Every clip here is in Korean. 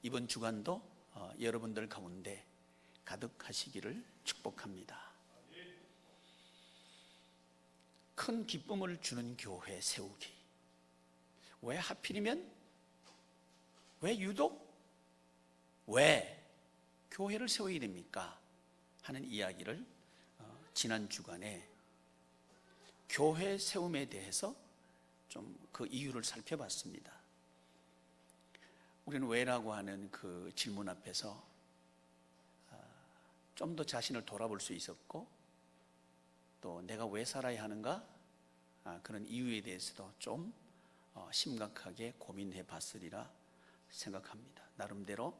이번 주간도 여러분들 가운데 가득하시기를 축복합니다. 큰 기쁨을 주는 교회 세우기. 왜 하필이면? 왜 유독? 왜 교회를 세워야 됩니까? 하는 이야기를 지난 주간에 교회 세움에 대해서 좀 그 이유를 살펴봤습니다. 우리는 왜라고 하는 그 질문 앞에서 좀 더 자신을 돌아볼 수 있었고, 또 내가 왜 살아야 하는가? 그런 이유에 대해서도 좀 심각하게 고민해 봤으리라 생각합니다. 나름대로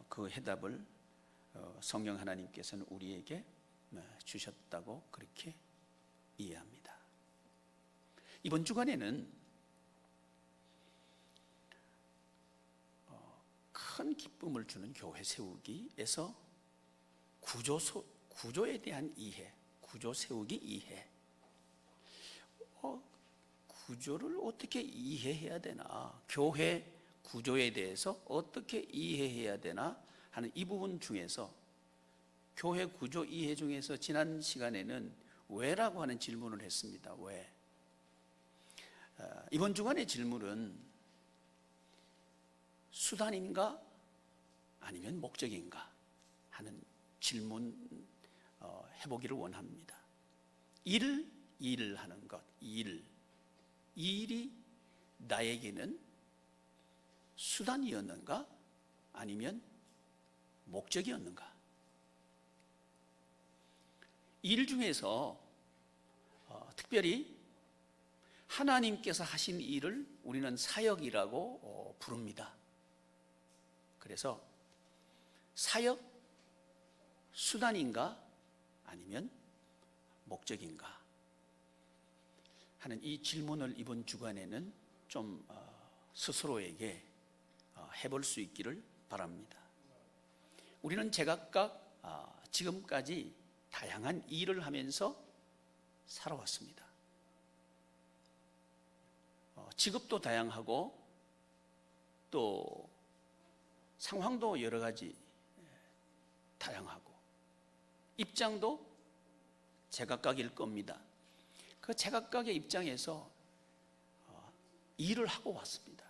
그 해답을 성령 하나님께서는 우리에게 주셨다고 그렇게 이해합니다. 이번 주간에는 큰 기쁨을 주는 교회 세우기에서 구조에 대한 이해, 구조 세우기 이해. 구조를 어떻게 이해해야 되나, 교회 구조에 대해서 어떻게 이해해야 되나 하는 이 부분 중에서, 교회 구조 이해 중에서 지난 시간에는 왜라고 하는 질문을 했습니다. 왜? 이번 주간의 질문은 수단인가 아니면 목적인가 하는 질문 해보기를 원합니다. 일을 하는 것, 일이 나에게는 수단이었는가 아니면 목적이었는가? 일 중에서 특별히 하나님께서 하신 일을 우리는 사역이라고 부릅니다. 그래서 사역, 수단인가 아니면 목적인가 하는 이 질문을 이번 주간에는 좀 스스로에게 해볼 수 있기를 바랍니다. 우리는 제각각 지금까지 다양한 일을 하면서 살아왔습니다. 직업도 다양하고 또 상황도 여러 가지 다양하고 입장도 제각각일 겁니다. 그 제각각의 입장에서 일을 하고 왔습니다.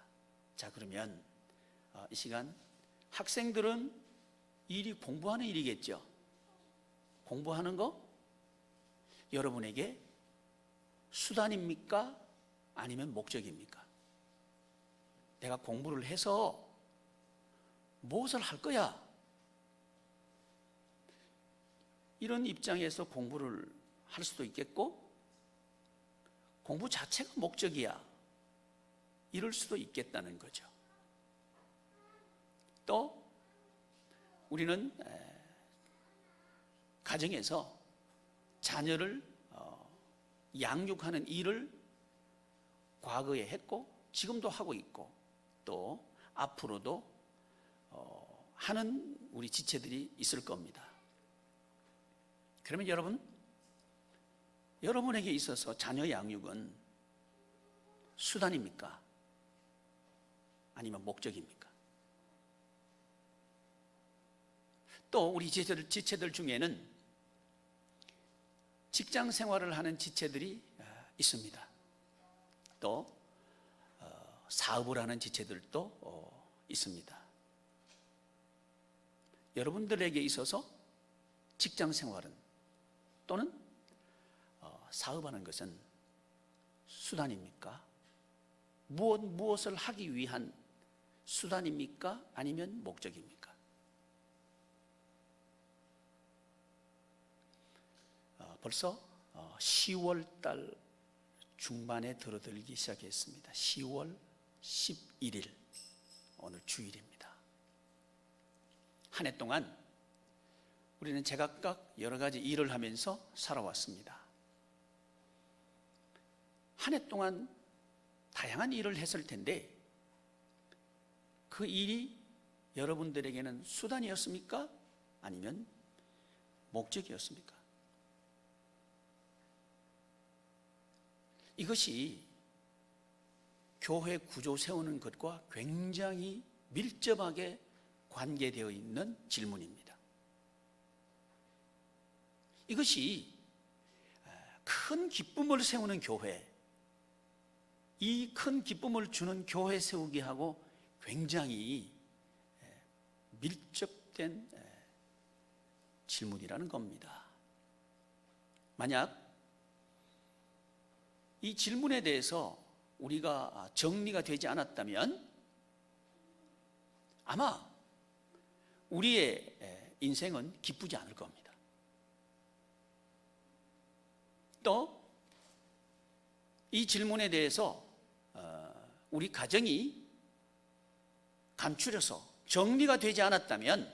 자, 그러면 이 시간 학생들은 일이 공부하는 일이겠죠. 공부하는 거 여러분에게 수단입니까? 아니면 목적입니까? 내가 공부를 해서 무엇을 할 거야? 이런 입장에서 공부를 할 수도 있겠고, 공부 자체가 목적이야, 이럴 수도 있겠다는 거죠. 또 우리는 가정에서 자녀를 양육하는 일을 과거에 했고 지금도 하고 있고 또 앞으로도 하는 우리 지체들이 있을 겁니다. 그러면 여러분에게 있어서 자녀 양육은 수단입니까? 아니면 목적입니까? 또 우리 지체들 중에는 직장 생활을 하는 지체들이 있습니다. 또 사업을 하는 지체들도 있습니다. 여러분들에게 있어서 직장 생활은 또는 사업하는 것은 수단입니까? 무엇을 하기 위한 수단입니까? 아니면 목적입니까? 벌써 10월 달 중반에 들어들기 시작했습니다. 10월 11일 오늘 주일입니다. 한 해 동안 우리는 제각각 여러 가지 일을 하면서 살아왔습니다. 한 해 동안 다양한 일을 했을 텐데 그 일이 여러분들에게는 수단이었습니까? 아니면 목적이었습니까? 이것이 교회 구조 세우는 것과 굉장히 밀접하게 관계되어 있는 질문입니다. 이것이 큰 기쁨을 세우는 교회, 이 큰 기쁨을 주는 교회 세우기하고 굉장히 밀접된 질문이라는 겁니다. 만약 이 질문에 대해서 우리가 정리가 되지 않았다면 아마 우리의 인생은 기쁘지 않을 겁니다. 또 이 질문에 대해서 우리 가정이 감추려서 정리가 되지 않았다면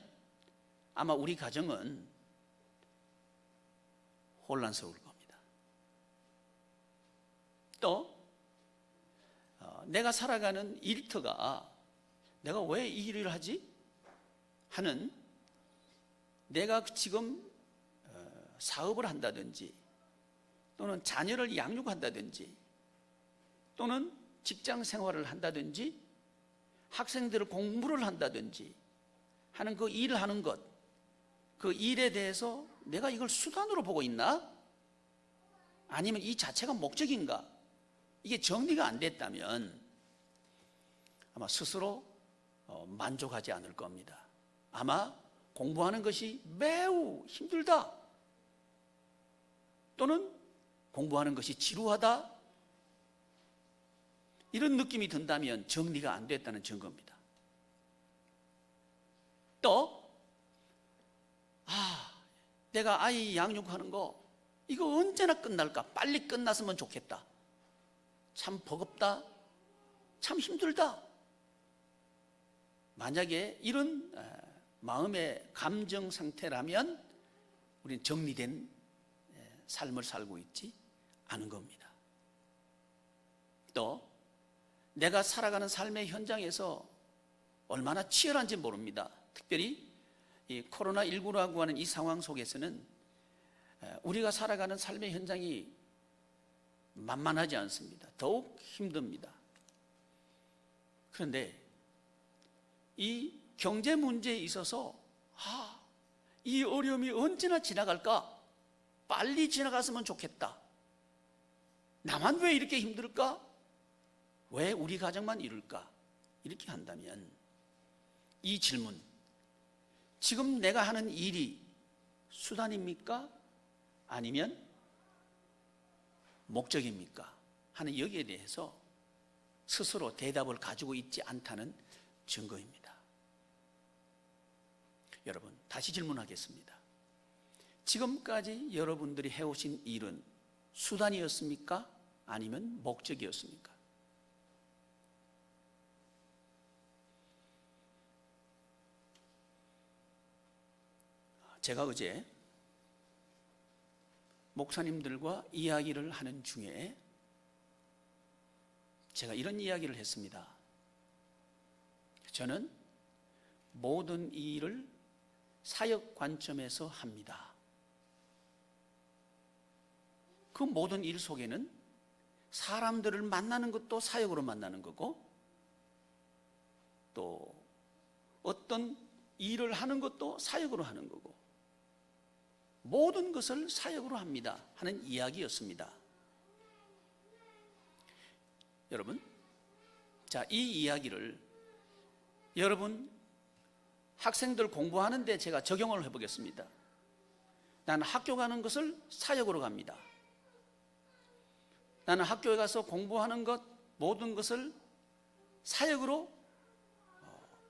아마 우리 가정은 혼란스러울 겁니다. 또 내가 살아가는 일터가 내가 왜 이 일을 하지? 하는, 내가 지금 사업을 한다든지 또는 자녀를 양육한다든지 또는 직장 생활을 한다든지 학생들을 공부를 한다든지 하는 그 일을 하는 것, 그 일에 대해서 내가 이걸 수단으로 보고 있나? 아니면 이 자체가 목적인가? 이게 정리가 안 됐다면 아마 스스로 만족하지 않을 겁니다. 아마 공부하는 것이 매우 힘들다 또는 공부하는 것이 지루하다 이런 느낌이 든다면 정리가 안 됐다는 증거입니다. 또 내가 아이 양육하는 거 이거 언제나 끝날까? 빨리 끝났으면 좋겠다. 참 버겁다. 참 힘들다. 만약에 이런 마음의 감정 상태라면 우리는 정리된 삶을 살고 있지 않은 겁니다. 또 내가 살아가는 삶의 현장에서 얼마나 치열한지 모릅니다. 특별히 이 코로나19라고 하는 이 상황 속에서는 우리가 살아가는 삶의 현장이 만만하지 않습니다. 더욱 힘듭니다. 그런데 이 경제 문제에 있어서 이 어려움이 언제나 지나갈까? 빨리 지나갔으면 좋겠다. 나만 왜 이렇게 힘들까? 왜 우리 가정만 이럴까? 이렇게 한다면 이 질문, 지금 내가 하는 일이 수단입니까? 아니면 목적입니까? 하는 여기에 대해서 스스로 대답을 가지고 있지 않다는 증거입니다. 여러분, 다시 질문하겠습니다. 지금까지 여러분들이 해오신 일은 수단이었습니까? 아니면 목적이었습니까? 제가 어제 목사님들과 이야기를 하는 중에 제가 이런 이야기를 했습니다. 저는 모든 일을 사역 관점에서 합니다. 그 모든 일 속에는 사람들을 만나는 것도 사역으로 만나는 거고 또 어떤 일을 하는 것도 사역으로 하는 거고 모든 것을 사역으로 합니다 하는 이야기였습니다. 여러분, 자, 이 이야기를 여러분 학생들 공부하는데 제가 적용을 해보겠습니다. 나는 학교 가는 것을 사역으로 갑니다. 나는 학교에 가서 공부하는 것 모든 것을 사역으로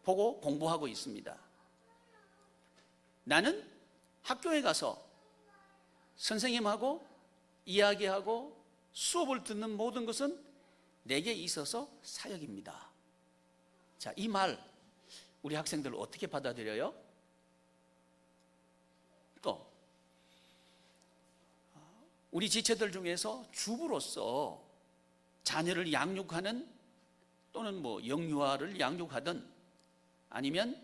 보고 공부하고 있습니다. 나는 학교에 가서 선생님하고 이야기하고 수업을 듣는 모든 것은 내게 있어서 사역입니다. 자, 이 말 우리 학생들 어떻게 받아들여요? 또 우리 지체들 중에서 주부로서 자녀를 양육하는 또는 영유아를 양육하든 아니면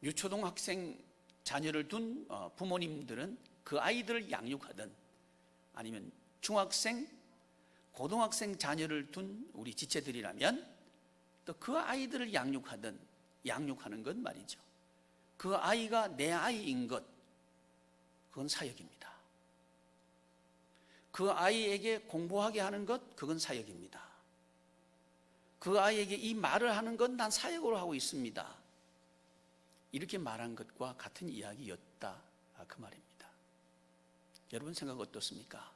유초등학생 자녀를 둔 부모님들은 그 아이들을 양육하든 아니면 중학생, 고등학생 자녀를 둔 우리 지체들이라면 또 그 아이들을 양육하는 것 말이죠. 그 아이가 내 아이인 것, 그건 사역입니다. 그 아이에게 공부하게 하는 것, 그건 사역입니다. 그 아이에게 이 말을 하는 건 난 사역으로 하고 있습니다. 이렇게 말한 것과 같은 이야기였다, 그 말입니다. 여러분 생각 어떻습니까?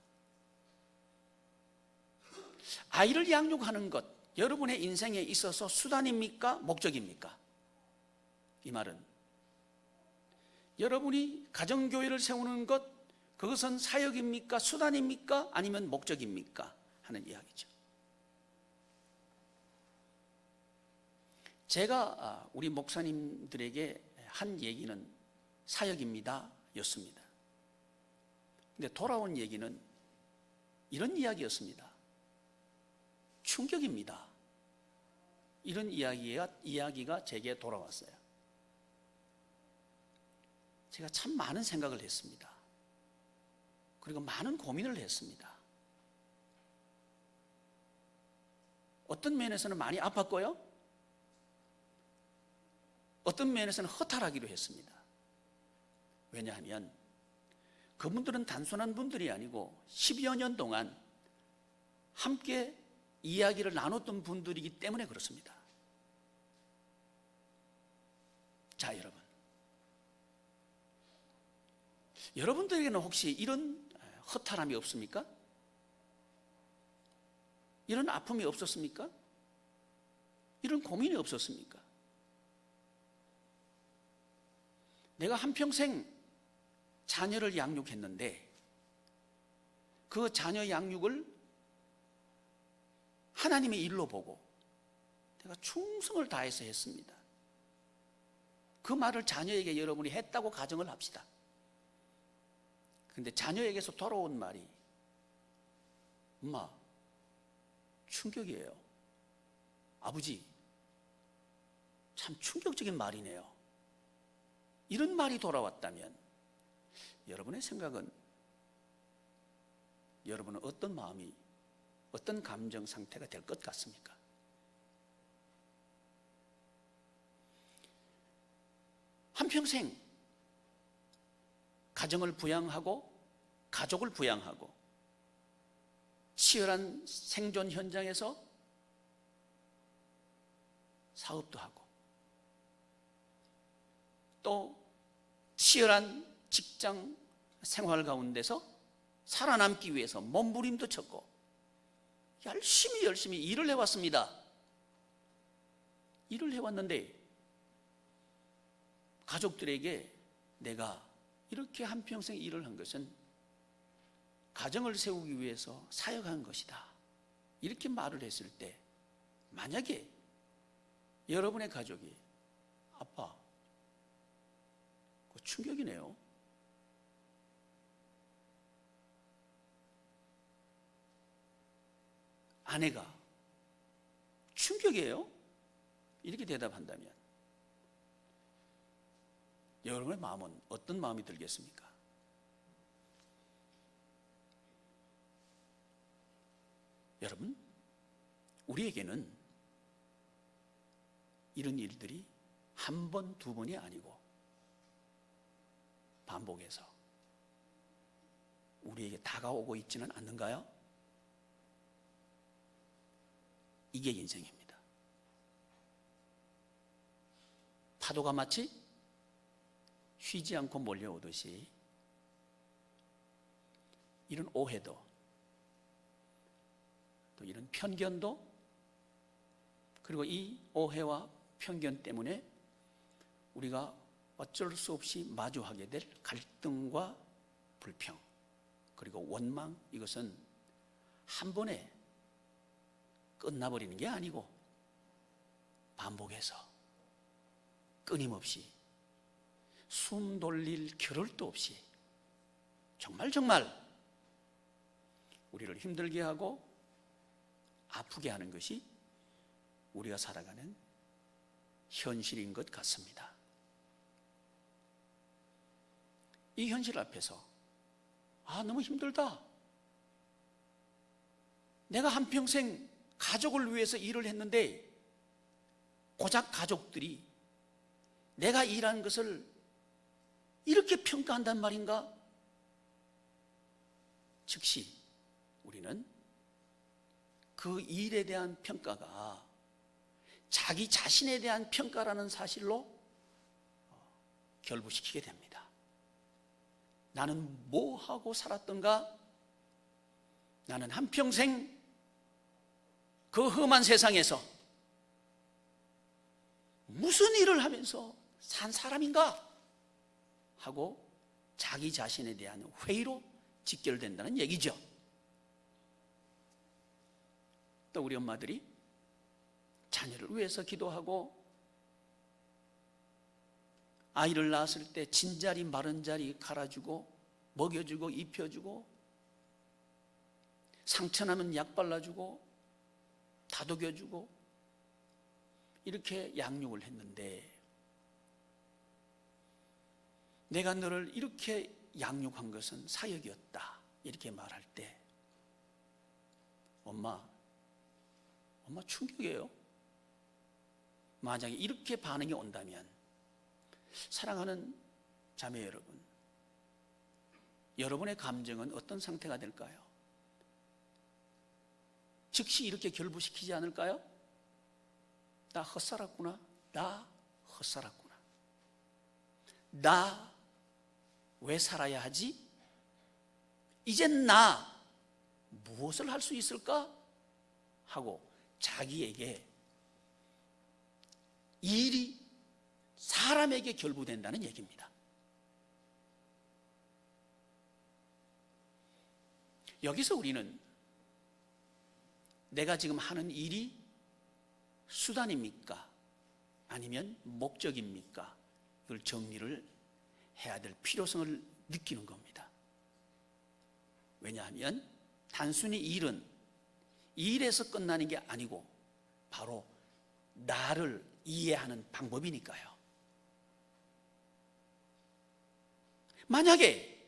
아이를 양육하는 것, 여러분의 인생에 있어서 수단입니까? 목적입니까? 이 말은 여러분이 가정교회를 세우는 것, 그것은 사역입니까? 수단입니까? 아니면 목적입니까? 하는 이야기죠. 제가 우리 목사님들에게 한 얘기는 사역입니다 였습니다. 근데 돌아온 얘기는 이런 이야기였습니다. 충격입니다. 이런 이야기가 제게 돌아왔어요. 제가 참 많은 생각을 했습니다. 그리고 많은 고민을 했습니다. 어떤 면에서는 많이 아팠고요, 어떤 면에서는 허탈하기도 했습니다. 왜냐하면 그분들은 단순한 분들이 아니고 10여 년 동안 함께 이야기를 나눴던 분들이기 때문에 그렇습니다. 자, 여러분들에게는 혹시 이런 허탈함이 없습니까? 이런 아픔이 없었습니까? 이런 고민이 없었습니까? 내가 한평생 자녀를 양육했는데 그 자녀 양육을 하나님의 일로 보고 내가 충성을 다해서 했습니다. 그 말을 자녀에게 여러분이 했다고 가정을 합시다. 그런데 자녀에게서 돌아온 말이 엄마, 충격이에요. 아버지, 참 충격적인 말이네요. 이런 말이 돌아왔다면 여러분의 생각은, 여러분은 어떤 마음이, 어떤 감정 상태가 될 것 같습니까? 한평생 가정을 부양하고 가족을 부양하고 치열한 생존 현장에서 사업도 하고 또 치열한 직장 생활 가운데서 살아남기 위해서 몸부림도 쳤고 열심히 일을 해왔습니다. 일을 해왔는데 가족들에게 내가 이렇게 한평생 일을 한 것은 가정을 세우기 위해서 사역한 것이다, 이렇게 말을 했을 때 만약에 여러분의 가족이 아빠, 그 충격이네요. 아내가 충격이에요? 이렇게 대답한다면 여러분의 마음은 어떤 마음이 들겠습니까? 여러분, 우리에게는 이런 일들이 한 번, 두 번이 아니고 반복해서 우리에게 다가오고 있지는 않는가요? 이게 인생입니다. 파도가 마치 쉬지 않고 몰려오듯이 이런 오해도 또 이런 편견도, 그리고 이 오해와 편견 때문에 우리가 어쩔 수 없이 마주하게 될 갈등과 불평, 그리고 원망, 이것은 한 번에 끝나버리는 게 아니고 반복해서 끊임없이 숨 돌릴 겨를도 없이 정말 우리를 힘들게 하고 아프게 하는 것이 우리가 살아가는 현실인 것 같습니다. 이 현실 앞에서 너무 힘들다, 내가 한평생 가족을 위해서 일을 했는데 고작 가족들이 내가 일하는 것을 이렇게 평가한단 말인가? 즉시 우리는 그 일에 대한 평가가 자기 자신에 대한 평가라는 사실로 결부시키게 됩니다. 나는 뭐 하고 살았던가? 나는 한평생 그 험한 세상에서 무슨 일을 하면서 산 사람인가? 하고 자기 자신에 대한 회의로 직결된다는 얘기죠. 또 우리 엄마들이 자녀를 위해서 기도하고 아이를 낳았을 때 진자리 마른자리 갈아주고 먹여주고 입혀주고 상처나면 약 발라주고 다독여주고 이렇게 양육을 했는데, 내가 너를 이렇게 양육한 것은 사역이었다 이렇게 말할 때 엄마 충격이에요. 만약에 이렇게 반응이 온다면 사랑하는 자매 여러분, 여러분의 감정은 어떤 상태가 될까요? 즉시 이렇게 결부시키지 않을까요? 나 헛살았구나. 나 헛살았구나. 나 왜 살아야 하지? 이젠 나 무엇을 할 수 있을까? 하고 자기에게 일이 사람에게 결부된다는 얘기입니다. 여기서 우리는 내가 지금 하는 일이 수단입니까? 아니면 목적입니까? 이걸 정리를 해야 될 필요성을 느끼는 겁니다. 왜냐하면 단순히 일은 일에서 끝나는 게 아니고 바로 나를 이해하는 방법이니까요. 만약에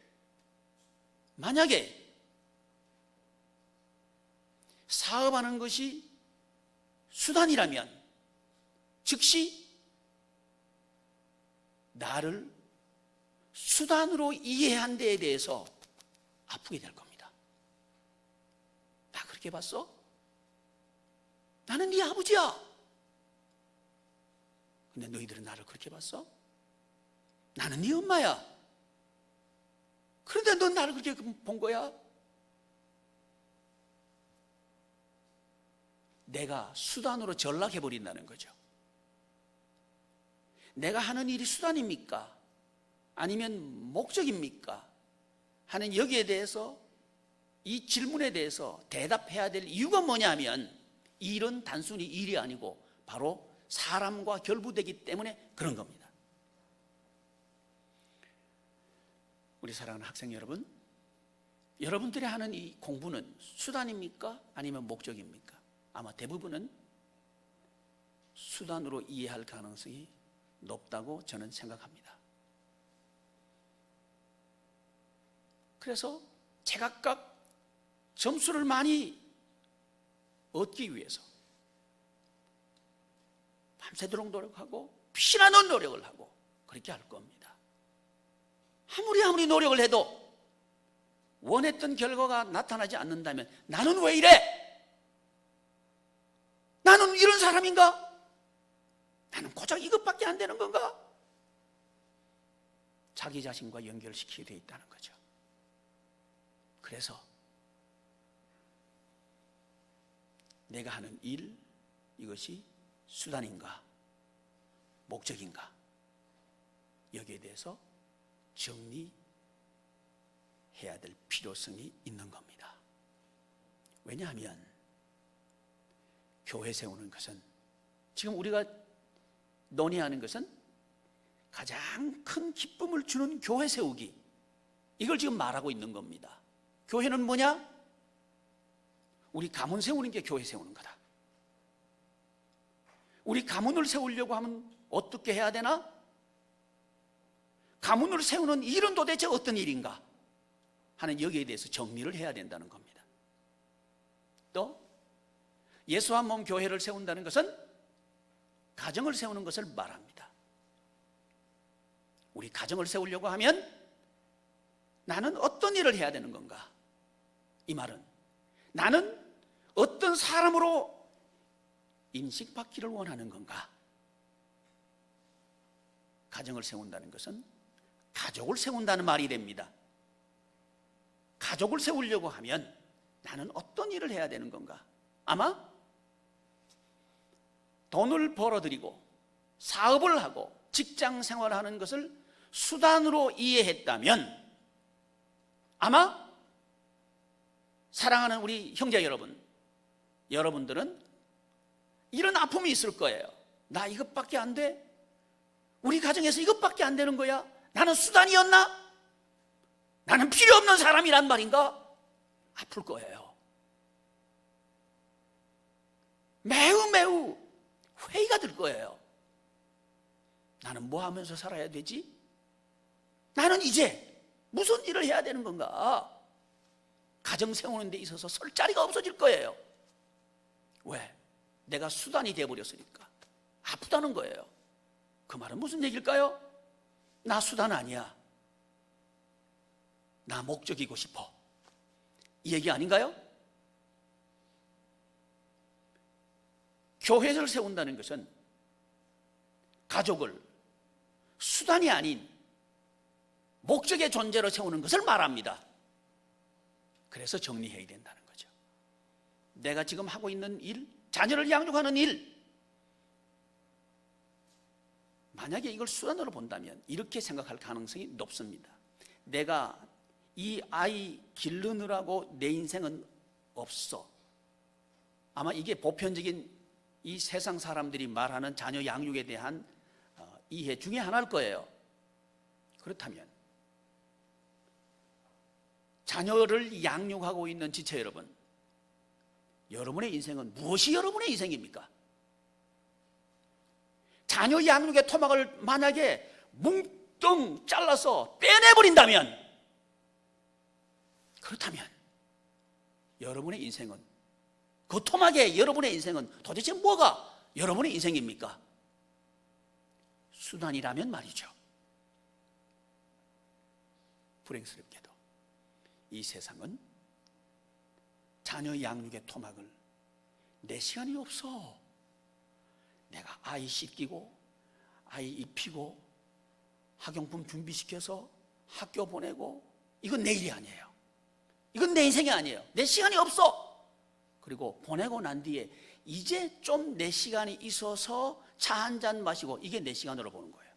사업하는 것이 수단이라면 즉시 나를 수단으로 이해한 데에 대해서 아프게 될 겁니다. 나 그렇게 봤어? 나는 네 아버지야. 근데 너희들은 나를 그렇게 봤어? 나는 네 엄마야. 그런데 넌 나를 그렇게 본 거야? 내가 수단으로 전락해버린다는 거죠. 내가 하는 일이 수단입니까? 아니면 목적입니까? 하는 여기에 대해서, 이 질문에 대해서 대답해야 될 이유가 뭐냐면 일은 단순히 일이 아니고 바로 사람과 결부되기 때문에 그런 겁니다. 우리 사랑하는 학생 여러분, 여러분들이 하는 이 공부는 수단입니까? 아니면 목적입니까? 아마 대부분은 수단으로 이해할 가능성이 높다고 저는 생각합니다. 그래서 제각각 점수를 많이 얻기 위해서 밤새도록 노력하고 피나는 노력을 하고 그렇게 할 겁니다. 아무리 노력을 해도 원했던 결과가 나타나지 않는다면 나는 왜 이래? 나는 이런 사람인가? 나는 고작 이것밖에 안 되는 건가? 자기 자신과 연결시키게 되어 있다는 거죠. 그래서 내가 하는 일, 이것이 수단인가 목적인가, 여기에 대해서 정리해야 될 필요성이 있는 겁니다. 왜냐하면 교회 세우는 것은, 지금 우리가 논의하는 것은 가장 큰 기쁨을 주는 교회 세우기, 이걸 지금 말하고 있는 겁니다. 교회는 뭐냐? 우리 가문 세우는 게 교회 세우는 거다. 우리 가문을 세우려고 하면 어떻게 해야 되나? 가문을 세우는 일은 도대체 어떤 일인가 하는 여기에 대해서 정리를 해야 된다는 겁니다. 또 예수 한 몸 교회를 세운다는 것은 가정을 세우는 것을 말합니다. 우리 가정을 세우려고 하면 나는 어떤 일을 해야 되는 건가? 이 말은 나는 어떤 사람으로 인식받기를 원하는 건가? 가정을 세운다는 것은 가족을 세운다는 말이 됩니다. 가족을 세우려고 하면 나는 어떤 일을 해야 되는 건가? 아마 돈을 벌어들이고 사업을 하고 직장 생활하는 것을 수단으로 이해했다면 아마 사랑하는 우리 형제 여러분, 여러분들은 이런 아픔이 있을 거예요. 나 이것밖에 안 돼? 우리 가정에서 이것밖에 안 되는 거야? 나는 수단이었나? 나는 필요 없는 사람이란 말인가? 아플 거예요. 매우 회의가 들 거예요. 나는 뭐 하면서 살아야 되지? 나는 이제 무슨 일을 해야 되는 건가? 가정 세우는 데 있어서 설 자리가 없어질 거예요. 왜? 내가 수단이 되어버렸으니까. 아프다는 거예요. 그 말은 무슨 얘기일까요? 나 수단 아니야. 나 목적이고 싶어. 이 얘기 아닌가요? 교회를 세운다는 것은 가족을 수단이 아닌 목적의 존재로 세우는 것을 말합니다. 그래서 정리해야 된다는 거죠. 내가 지금 하고 있는 일, 자녀를 양육하는 일, 만약에 이걸 수단으로 본다면 이렇게 생각할 가능성이 높습니다. 내가 이 아이 기르느라고 내 인생은 없어. 아마 이게 보편적인 이 세상 사람들이 말하는 자녀 양육에 대한 이해 중에 하나일 거예요. 그렇다면 자녀를 양육하고 있는 지체 여러분, 여러분의 인생은 무엇이 여러분의 인생입니까? 자녀 양육의 토막을 만약에 뭉뚱 잘라서 빼내버린다면, 그렇다면 여러분의 인생은, 그 토막에 여러분의 인생은 도대체 뭐가 여러분의 인생입니까? 수단이라면 말이죠. 불행스럽게도 이 세상은 자녀 양육의 토막을 내 시간이 없어. 내가 아이 씻기고 아이 입히고 학용품 준비시켜서 학교 보내고, 이건 내 일이 아니에요. 이건 내 인생이 아니에요. 내 시간이 없어. 그리고 보내고 난 뒤에 이제 좀 내 시간이 있어서 차 한 잔 마시고, 이게 내 시간으로 보는 거예요.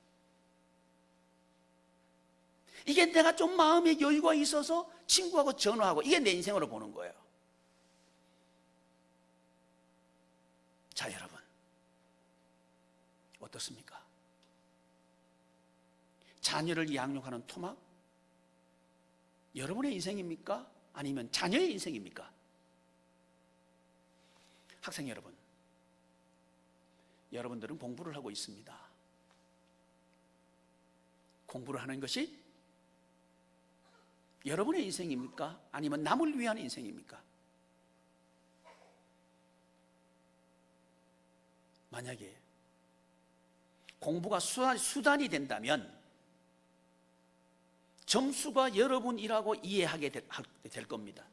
이게 내가 좀 마음의 여유가 있어서 친구하고 전화하고, 이게 내 인생으로 보는 거예요. 자, 여러분 어떻습니까? 자녀를 양육하는 토막, 여러분의 인생입니까? 아니면 자녀의 인생입니까? 학생 여러분, 여러분들은 공부를 하고 있습니다. 공부를 하는 것이 여러분의 인생입니까? 아니면 남을 위한 인생입니까? 만약에 공부가 수단이 된다면 점수가 여러분이라고 이해하게 될 겁니다.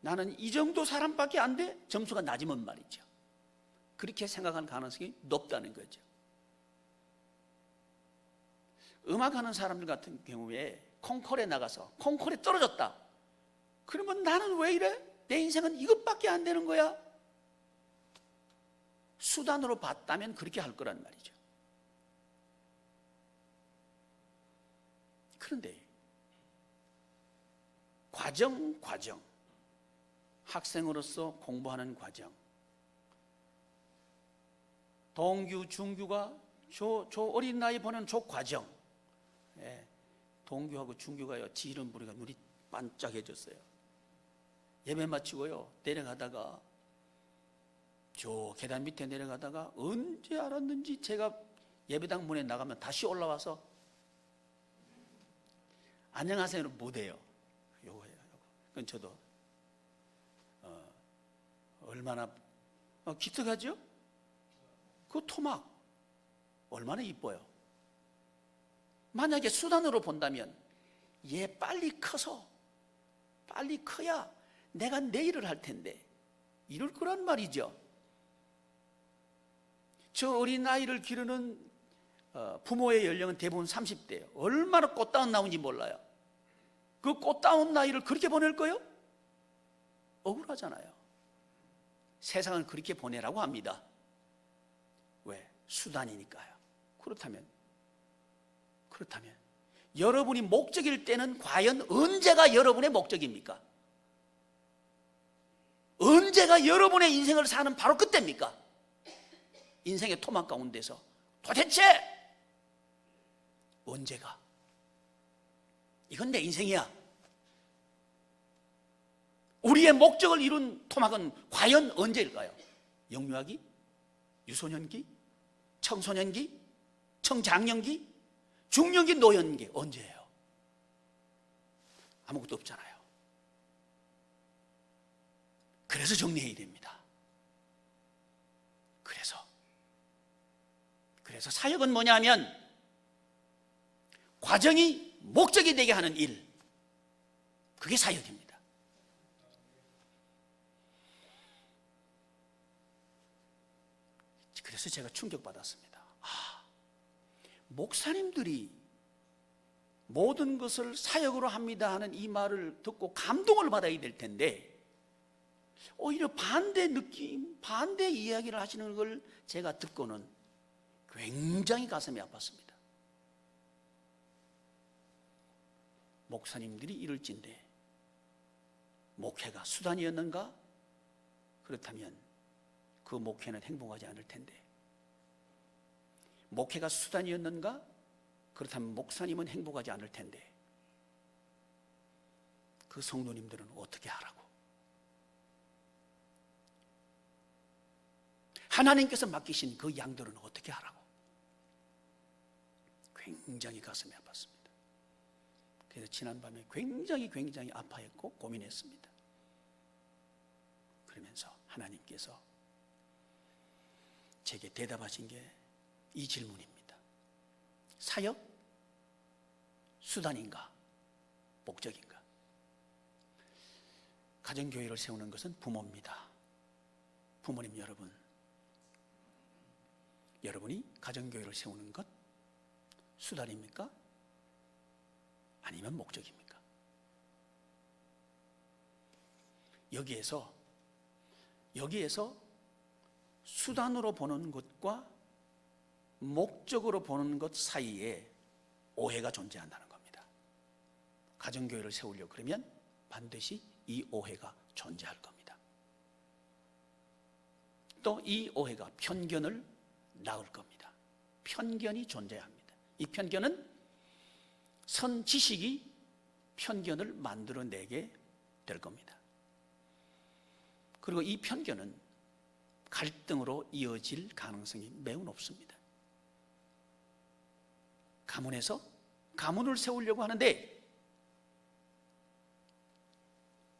나는 이 정도 사람밖에 안 돼? 점수가 낮으면 말이죠. 그렇게 생각하는 가능성이 높다는 거죠. 음악하는 사람들 같은 경우에 콩쿠르에 나가서 콩쿠르에 떨어졌다. 그러면 나는 왜 이래? 내 인생은 이것밖에 안 되는 거야? 수단으로 봤다면 그렇게 할 거란 말이죠. 그런데 과정, 학생으로서 공부하는 과정, 동규, 중규가 저 어린 나이 보는 저 과정, 동규하고 중규가요, 지 이름 부르니까 눈이 반짝해졌어요. 예배 마치고요, 내려가다가 저 계단 밑에 내려가다가 언제 알았는지 제가 예배당 문에 나가면 다시 올라와서 안녕하세요는 못해요. 요거예요. 그건 저도 얼마나 기특하죠? 그 토막 얼마나 이뻐요. 만약에 수단으로 본다면 얘 빨리 커서 빨리 커야 내가 내 일을 할 텐데 이럴 거란 말이죠. 저 어린아이를 기르는 부모의 연령은 대부분 30대예요. 얼마나 꽃다운 나무인지 몰라요. 그 꽃다운 나이를 그렇게 보낼 거요? 억울하잖아요. 세상을 그렇게 보내라고 합니다. 왜? 수단이니까요. 그렇다면 여러분이 목적일 때는 과연 언제가 여러분의 목적입니까? 언제가 여러분의 인생을 사는 바로 그때입니까? 인생의 토막 가운데서 도대체 언제가? 이건 내 인생이야. 우리의 목적을 이룬 토막은 과연 언제일까요? 영유아기? 유소년기? 청소년기? 청장년기? 중년기? 노년기? 언제예요? 아무것도 없잖아요. 그래서 정리해야 됩니다. 그래서 사역은 뭐냐면 과정이 목적이 되게 하는 일, 그게 사역입니다. 그래서 제가 충격받았습니다. 목사님들이 모든 것을 사역으로 합니다 하는 이 말을 듣고 감동을 받아야 될 텐데 오히려 반대 느낌, 반대 이야기를 하시는 걸 제가 듣고는 굉장히 가슴이 아팠습니다. 목사님들이 이럴진데 목회가 수단이었는가? 그렇다면 그 목회는 행복하지 않을 텐데, 목회가 수단이었는가? 그렇다면 목사님은 행복하지 않을 텐데, 그 성도님들은 어떻게 하라고? 하나님께서 맡기신 그 양들은 어떻게 하라고? 굉장히 가슴이 아팠습니다. 그래서 지난밤에 굉장히 아파했고 고민했습니다. 그러면서 하나님께서 제게 대답하신 게 이 질문입니다. 사역? 수단인가? 목적인가? 가정교회를 세우는 것은 부모입니다. 부모님 여러분, 여러분이 가정교회를 세우는 것 수단입니까? 아니면 목적입니까? 여기에서 수단으로 보는 것과 목적으로 보는 것 사이에 오해가 존재한다는 겁니다. 가정교회를 세우려고 그러면 반드시 이 오해가 존재할 겁니다. 또 이 오해가 편견을 낳을 겁니다. 편견이 존재합니다. 이 편견은 선지식이 편견을 만들어내게 될 겁니다. 그리고 이 편견은 갈등으로 이어질 가능성이 매우 높습니다. 가문에서 가문을 세우려고 하는데,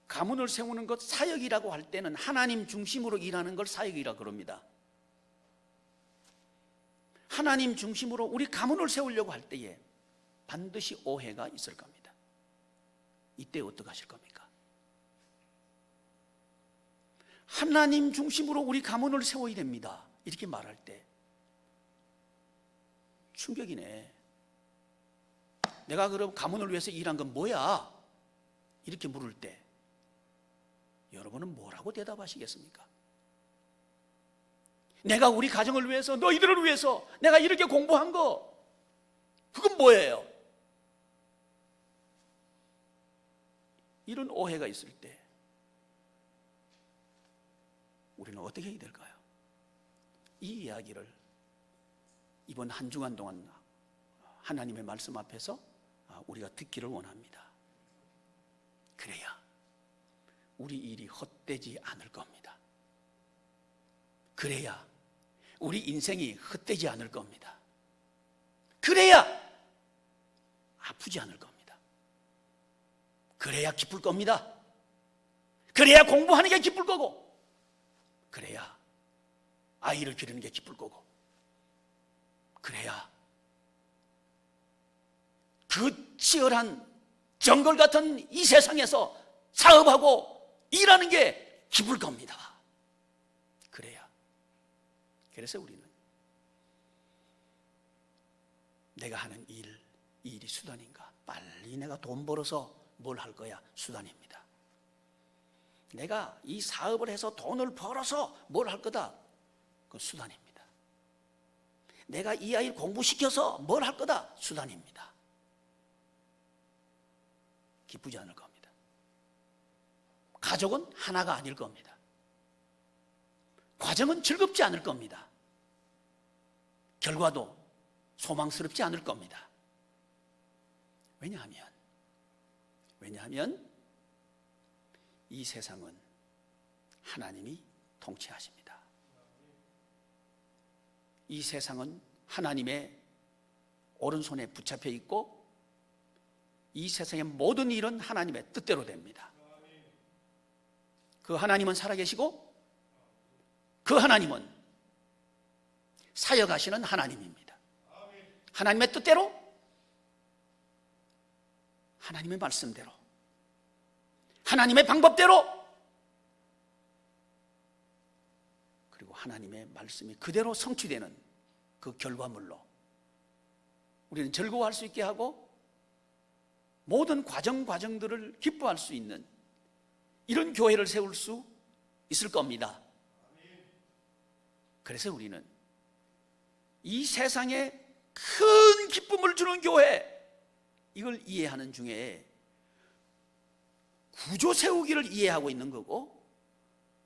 가문을 세우는 것 사역이라고 할 때는 하나님 중심으로 일하는 걸 사역이라고 그럽니다. 하나님 중심으로 우리 가문을 세우려고 할 때에 반드시 오해가 있을 겁니다. 이때 어떻게 하실 겁니까? 하나님 중심으로 우리 가문을 세워야 됩니다, 이렇게 말할 때 충격이네. 내가 그럼 가문을 위해서 일한 건 뭐야? 이렇게 물을 때 여러분은 뭐라고 대답하시겠습니까? 내가 우리 가정을 위해서, 너희들을 위해서 내가 이렇게 공부한 거, 그건 뭐예요? 이런 오해가 있을 때 우리는 어떻게 해야 될까요? 이 이야기를 이번 한 주간 동안 하나님의 말씀 앞에서 우리가 듣기를 원합니다. 그래야 우리 일이 헛되지 않을 겁니다. 그래야 우리 인생이 헛되지 않을 겁니다. 그래야 아프지 않을 겁니다. 그래야 기쁠 겁니다. 그래야 공부하는 게 기쁠 거고, 그래야 아이를 기르는 게 기쁠 거고, 그 치열한 정글 같은 이 세상에서 사업하고 일하는 게 기쁠 겁니다. 그래야. 그래서 우리는 내가 하는 이 일이 수단인가? 빨리 내가 돈 벌어서 뭘 할 거야? 수단입니다. 내가 이 사업을 해서 돈을 벌어서 뭘 할 거다? 그건 수단입니다. 내가 이 아이를 공부시켜서 뭘 할 거다? 수단입니다. 기쁘지 않을 겁니다. 가족은 하나가 아닐 겁니다. 과정은 즐겁지 않을 겁니다. 결과도 소망스럽지 않을 겁니다. 왜냐하면 이 세상은 하나님이 통치하십니다. 이 세상은 하나님의 오른손에 붙잡혀 있고 이 세상의 모든 일은 하나님의 뜻대로 됩니다. 그 하나님은 살아계시고 그 하나님은 사역하시는 하나님입니다. 하나님의 뜻대로, 하나님의 말씀대로, 하나님의 방법대로, 그리고 하나님의 말씀이 그대로 성취되는 그 결과물로 우리는 즐거워할 수 있게 하고 모든 과정들을 기뻐할 수 있는 이런 교회를 세울 수 있을 겁니다. 그래서 우리는 이 세상에 큰 기쁨을 주는 교회, 이걸 이해하는 중에 구조 세우기를 이해하고 있는 거고,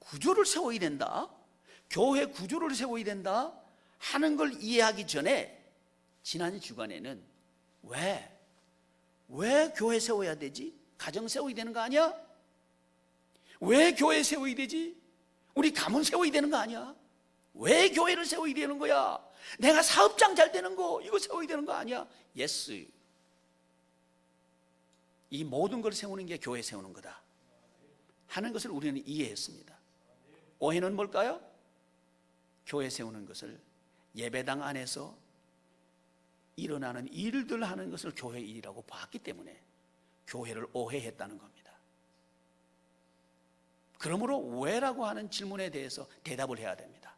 구조를 세워야 된다, 교회 구조를 세워야 된다 하는 걸 이해하기 전에 지난 주간에는 왜 교회 세워야 되지? 가정 세워야 되는 거 아니야? 왜 교회 세워야 되지? 우리 가문 세워야 되는 거 아니야? 왜 교회를 세워야 되는 거야? 내가 사업장 잘 되는 거 이거 세워야 되는 거 아니야? 예스. 이 모든 걸 세우는 게 교회 세우는 거다 하는 것을 우리는 이해했습니다. 오해는 뭘까요? 교회 세우는 것을 예배당 안에서 일어나는 일들 하는 것을 교회 일이라고 봤기 때문에 교회를 오해했다는 겁니다. 그러므로 왜라고 하는 질문에 대해서 대답을 해야 됩니다.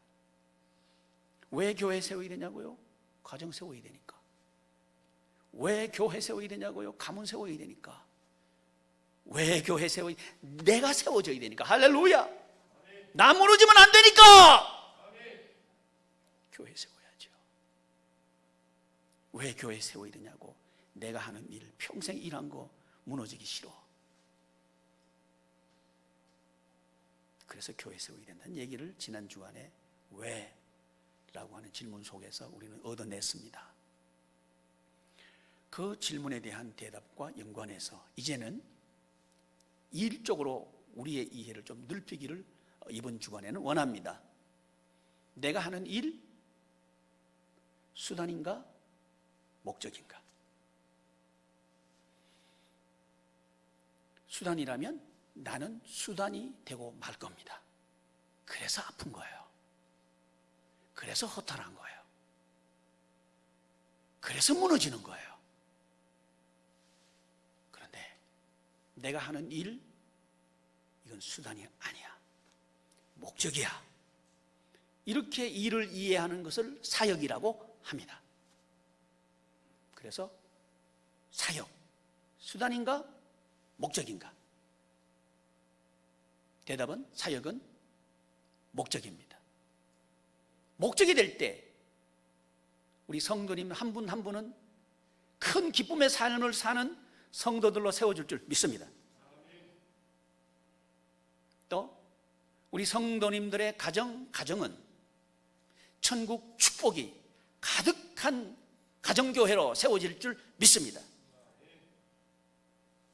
왜 교회 세워야 되냐고요? 가정 세워야 되니까. 왜 교회 세워야 되냐고요? 가문 세워야 되니까. 왜 교회 세워야? 내가 세워져야 되니까. 할렐루야. 나 무너지면 안 되니까 교회 세워야죠. 왜 교회 세워야 되냐고? 내가 하는 일, 평생 일한 거 무너지기 싫어. 그래서 교회 세워야 된다는 얘기를 지난 주간에 왜? 라고 하는 질문 속에서 우리는 얻어냈습니다. 그 질문에 대한 대답과 연관해서 이제는 일적으로 우리의 이해를 좀 넓히기를 이번 주간에는 원합니다. 내가 하는 일, 수단인가? 목적인가? 수단이라면 나는 수단이 되고 말 겁니다. 그래서 아픈 거예요. 그래서 허탈한 거예요. 그래서 무너지는 거예요. 그런데 내가 하는 일, 이건 수단이 아니야. 목적이야. 이렇게 일을 이해하는 것을 사역이라고 합니다. 그래서 사역, 수단인가? 목적인가? 대답은 사역은 목적입니다. 목적이 될 때 우리 성도님 한 분 한 분은 큰 기쁨의 삶을 사는 성도들로 세워줄 줄 믿습니다. 또 우리 성도님들의 가정은 천국 축복이 가득한 가정교회로 세워질 줄 믿습니다.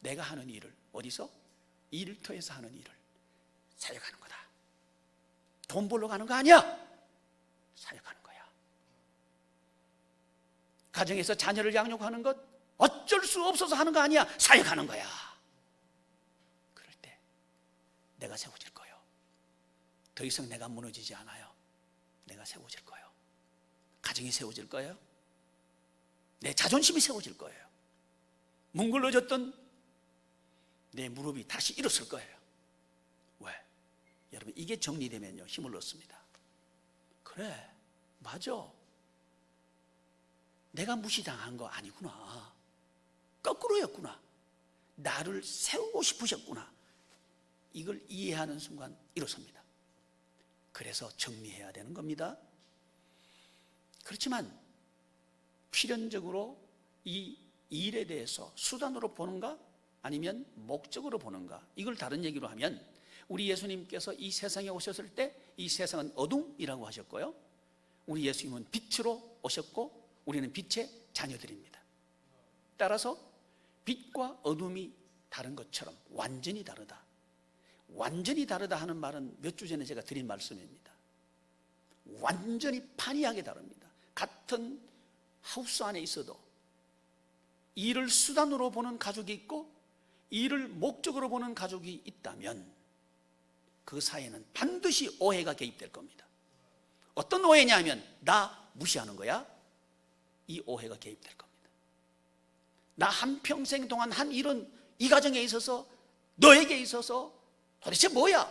내가 하는 일을 어디서? 일터에서 하는 일을 사역하는 거다. 돈 벌러 가는 거 아니야. 사역하는 거야. 가정에서 자녀를 양육하는 것 어쩔 수 없어서 하는 거 아니야. 사역하는 거야. 그럴 때 내가 세워질 거예요. 더 이상 내가 무너지지 않아요. 내가 세워질 거예요. 가정이 세워질 거예요. 내 자존심이 세워질 거예요. 뭉글러졌던 내 무릎이 다시 일어설 거예요. 왜? 여러분, 이게 정리되면요 힘을 얻습니다. 그래, 맞아, 내가 무시당한 거 아니구나, 거꾸로였구나, 나를 세우고 싶으셨구나, 이걸 이해하는 순간 일어섭니다. 그래서 정리해야 되는 겁니다. 그렇지만 필연적으로 이 일에 대해서 수단으로 보는가 아니면 목적으로 보는가, 이걸 다른 얘기로 하면 우리 예수님께서 이 세상에 오셨을 때 이 세상은 어둠이라고 하셨고요, 우리 예수님은 빛으로 오셨고 우리는 빛의 자녀들입니다. 따라서 빛과 어둠이 다른 것처럼 완전히 다르다, 완전히 다르다 하는 말은 몇 주 전에 제가 드린 말씀입니다. 완전히 판이하게 다릅니다. 같은 하우스 안에 있어도 일을 수단으로 보는 가족이 있고 일을 목적으로 보는 가족이 있다면 그 사이에는 반드시 오해가 개입될 겁니다. 어떤 오해냐 하면 나 무시하는 거야, 이 오해가 개입될 겁니다. 나 한평생 동안 한 일은 이 가정에 있어서 너에게 있어서 도대체 뭐야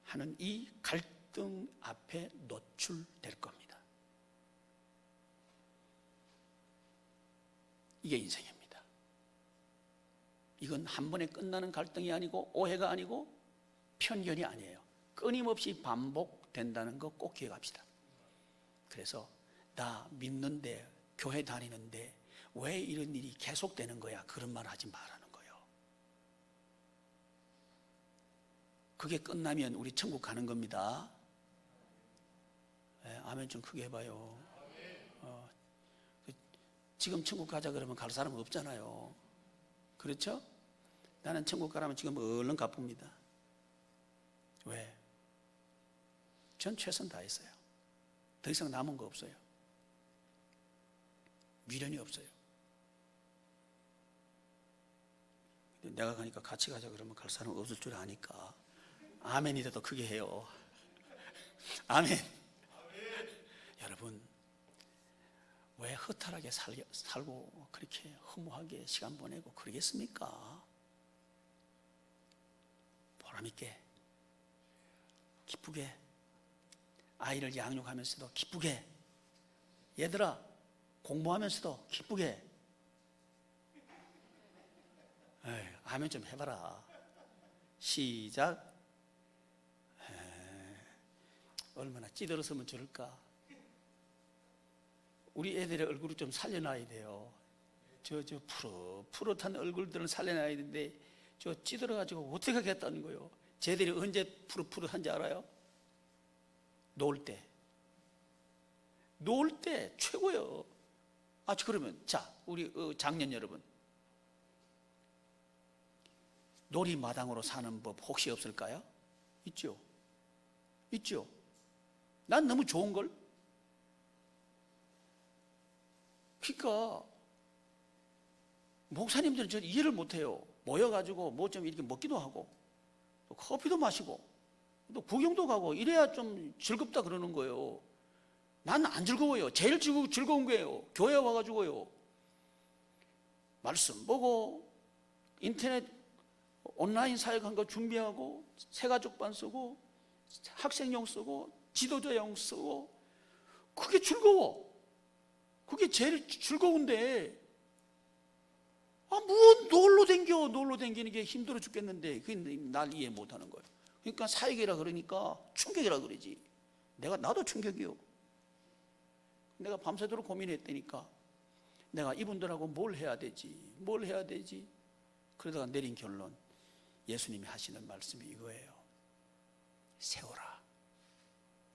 하는 이 갈등 앞에 노출될 겁니다. 이게 인생입니다. 이건 한 번에 끝나는 갈등이 아니고 오해가 아니고 편견이 아니에요. 끊임없이 반복된다는 거 꼭 기억합시다. 그래서 나 믿는데, 교회 다니는데 왜 이런 일이 계속되는 거야, 그런 말 하지 말라는 거예요. 그게 끝나면 우리 천국 가는 겁니다. 네, 아멘 좀 크게 해봐요. 지금 천국 가자 그러면 갈 사람 없잖아요. 그렇죠? 나는 천국 가라면 지금 얼른 가쁩니다. 왜? 전 최선 다했어요. 더 이상 남은 거 없어요. 미련이 없어요. 내가 가니까 같이 가자 그러면 갈 사람 없을 줄 아니까 아멘이라도 더 크게 해요. 아멘. 여러분, 왜 허탈하게 살고 그렇게 허무하게 시간 보내고 그러겠습니까? 보람있게, 기쁘게, 아이를 양육하면서도 기쁘게, 얘들아 공부하면서도 기쁘게. 아멘 좀 해봐라. 시작. 얼마나 찌들었으면 좋을까. 우리 애들의 얼굴을 좀 살려놔야 돼요. 저 푸릇한 얼굴들은 살려놔야 되는데 저 찌들어가지고 어떻게 하겠다는 거예요. 쟤들이 언제 푸릇푸릇한지 알아요? 놀 때 최고예요. 그러면 자, 우리 장년 여러분, 놀이마당으로 사는 법 혹시 없을까요? 있죠. 난 너무 좋은걸. 그러니까 목사님들은 저 이해를 못해요. 모여가지고 뭐 좀 이렇게 먹기도 하고 또 커피도 마시고 또 구경도 가고 이래야 좀 즐겁다 그러는 거예요. 난 안 즐거워요. 제일 즐거운 거예요. 교회 와가지고요, 말씀 보고 인터넷 온라인 사역한 거 준비하고 새가족반 쓰고 학생용 쓰고 지도자용 쓰고, 그게 즐거워. 그게 제일 즐거운데 뭐 놀러 댕기는 게 힘들어 죽겠는데 그게 날 이해 못하는 거예요. 그러니까 사역이라 그러니까 충격이라 그러지. 나도 충격이요. 내가 밤새도록 고민했다니까 내가 이분들하고 뭘 해야 되지 그러다가 내린 결론, 예수님이 하시는 말씀이 이거예요. 세워라.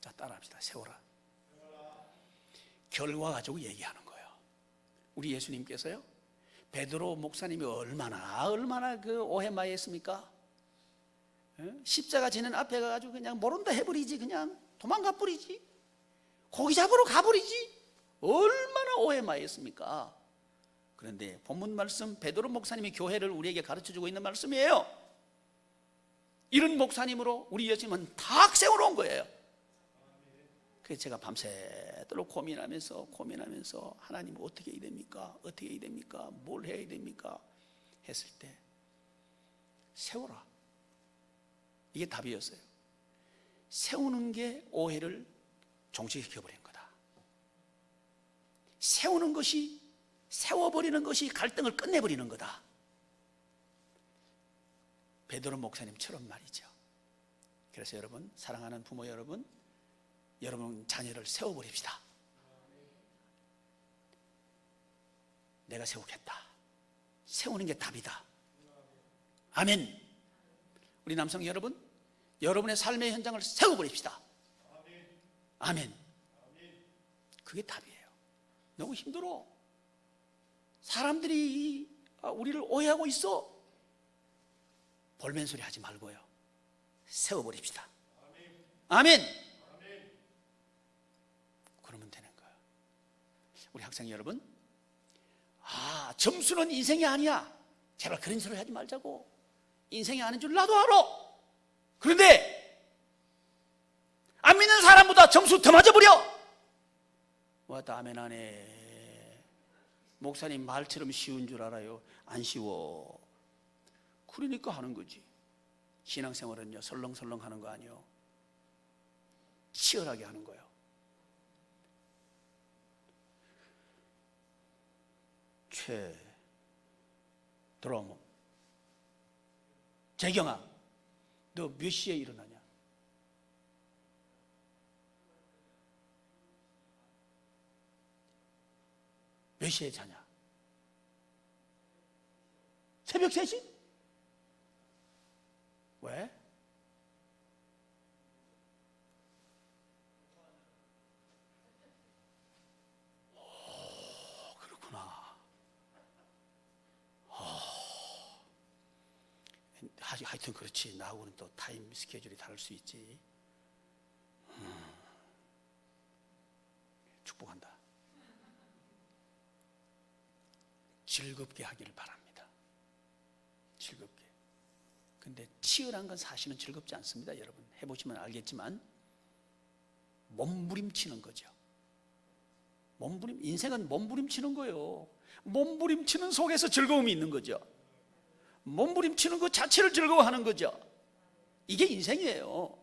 자, 따라합시다. 세워라. 결과 가지고 얘기하는 거예요. 우리 예수님께서요, 베드로 목사님이 얼마나 그 오해 많이 했습니까? 십자가 지는 앞에 가가지고 그냥 모른다 해버리지, 그냥 도망가 버리지, 고기 잡으러 가버리지, 얼마나 오해 많이 했습니까? 그런데 본문 말씀, 베드로 목사님이 교회를 우리에게 가르쳐주고 있는 말씀이에요. 이런 목사님으로 우리 예수님은 다 세워놓은 거예요. 그래서 제가 밤새도록 고민하면서 하나님 어떻게 해야 됩니까? 어떻게 해야 됩니까? 뭘 해야 됩니까? 했을 때 세워라. 이게 답이었어요. 세우는 게 오해를 종식시켜버린 거다. 세워버리는 것이 갈등을 끝내버리는 거다. 베드로 목사님처럼 말이죠. 그래서 여러분, 사랑하는 부모 여러분 자녀를 세워버립시다. 내가 세우겠다. 세우는 게 답이다. 아멘. 우리 남성 여러분, 여러분의 삶의 현장을 세워버립시다. 아멘. 그게 답이에요. 너무 힘들어. 사람들이 우리를 오해하고 있어. 볼멘 소리 하지 말고요. 세워버립시다. 아멘. 그러면 되는 거예요. 우리 학생 여러분, 점수는 인생이 아니야. 제발 그런 소리 하지 말자고. 인생이 아닌 줄 나도 알아. 그런데 안 믿는 사람보다 점수 더 맞아버려. 왔다 아멘 하네. 목사님 말처럼 쉬운 줄 알아요. 안 쉬워. 그러니까 하는 거지. 신앙생활은요, 설렁설렁 하는 거 아니에요. 치열하게 하는 거예요. 들어오면 재경아, 너 몇 시에 일어나냐? 몇 시에 자냐? 새벽 3시? 왜? 그렇구나. 하여튼 그렇지. 나하고는 또 타임 스케줄이 다를 수 있지. 축복한다. 즐겁게 하기를 바랍니다. 즐겁게. 근데 치열한 건 사실은 즐겁지 않습니다. 여러분 해보시면 알겠지만 몸부림치는 거죠. 인생은 몸부림치는 거예요. 몸부림치는 속에서 즐거움이 있는 거죠. 몸부림치는 것 자체를 즐거워하는 거죠. 이게 인생이에요.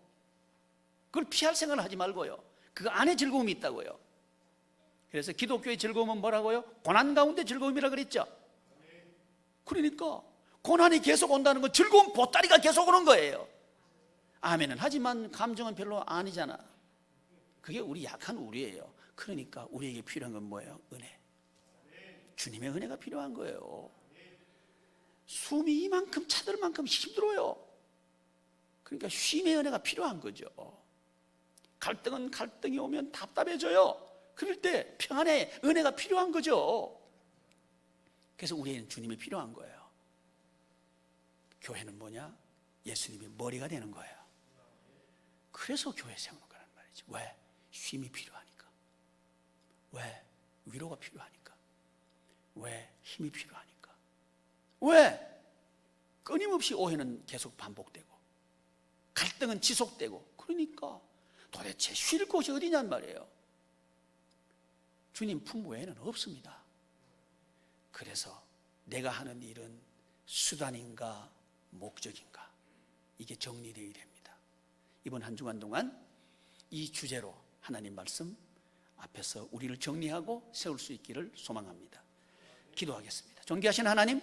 그걸 피할 생각을 하지 말고요. 그 안에 즐거움이 있다고요. 그래서 기독교의 즐거움은 뭐라고요? 고난 가운데 즐거움이라 그랬죠. 그러니까 고난이 계속 온다는 건 즐거운 보따리가 계속 오는 거예요. 아멘은 하지만 감정은 별로 아니잖아. 그게 우리 약한 우리예요. 그러니까 우리에게 필요한 건 뭐예요? 은혜. 주님의 은혜가 필요한 거예요. 숨이 이만큼 차들 만큼 힘들어요. 그러니까 쉼의 은혜가 필요한 거죠. 갈등은 갈등이 오면 답답해져요. 그럴 때 평안의 은혜가 필요한 거죠. 그래서 우리에게는 주님이 필요한 거예요. 교회는 뭐냐? 예수님이 머리가 되는 거예요. 그래서 교회 세우는 거란 말이지. 왜? 쉼이 필요하니까. 왜? 위로가 필요하니까. 왜? 힘이 필요하니까. 왜? 끊임없이 오해는 계속 반복되고 갈등은 지속되고 그러니까 도대체 쉴 곳이 어디냔 말이에요. 주님 품 외에는 없습니다. 그래서 내가 하는 일은 수단인가 목적인가 이게 정리되어야 됩니다. 이번 한 주간 동안 이 주제로 하나님 말씀 앞에서 우리를 정리하고 세울 수 있기를 소망합니다. 기도하겠습니다. 존귀하신 하나님